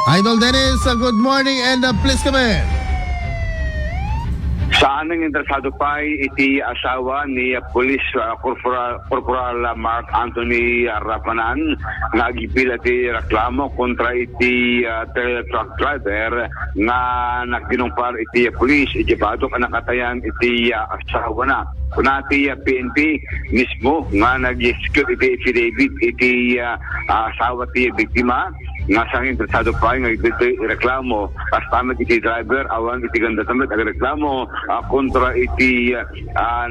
Idol Dennis, good morning and please come in. Saan ang interesado pa iti asawa ni Police Corporal Mark Anthony Rapanan nagipil iti reklamo kontra iti truck driver nga nagdinumpar iti police iti badok ang nakatayan iti asawa na. Kunati PNP mismo nga nag-execute iti affidavit iti asawa ti biktima nga sang interesado pa nga iti reklamo kastamit iti driver awan iti ganda tamit ang reklamo kontra iti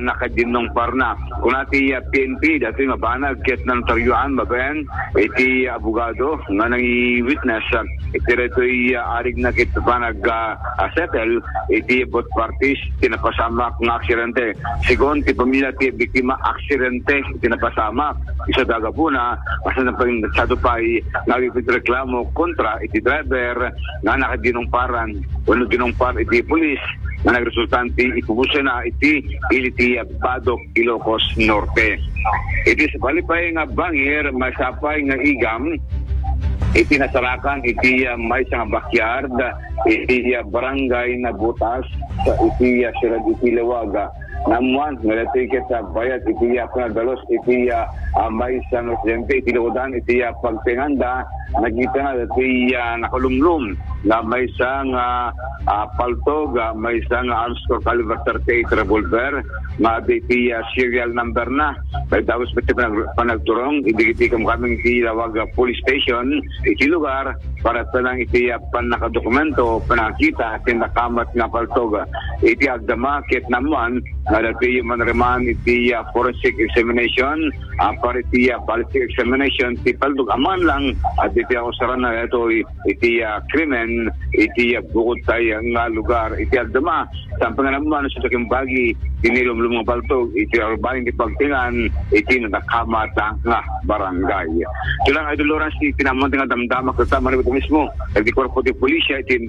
nakadinong parna. Kunati PNP dati mabanag ket ng taryuan maben iti abogado nga nang-witness iti reto'y arig na kit banag settle iti both parties tinapasamak nga aksidente. Sigon ti pamilya ti biktima aksidente tinapasamak. Isa dagabuna kasi na interesado pa nagipit reklamo kontra iti driver nga nakadinumparan wano dinumpar iti police na nagresultante ipubusa na iti iliti Badok, Ilocos Norte. Iti sa palipay nga bangir masapay nga igam iti nasarakan iti may sa backyard iti barangay na butas sa iti sirad iti Lewaga namuan nga tiket sa bayat iti pagdalos iti may sa residente iti Ludan iti pagtinganda nagita na iti nakalumlum na may isang paltog, may isang Armstrong caliber 38 revolver na iti serial number na may dawas pati panagturong iti kaming iti Lawag police station iti lugar para tanang iti panakadokumento panakita iti nakamat nga paltog iti agdama ket namuan na dati manreman iti forensic examination para iti ballistic examination iti paltog aman lang at iti usaran na ito iti krimen iti bukod tayo nga lugar iti agdama sampang naman sa taking bagi tinilom-lum nga paltog iti arbaling iti pagtingan iti nakamatang nga barangay. Ito lang Idol Lawrence iti naman nga damdamak kasama na ito mismo iti korpo ti pulisya iti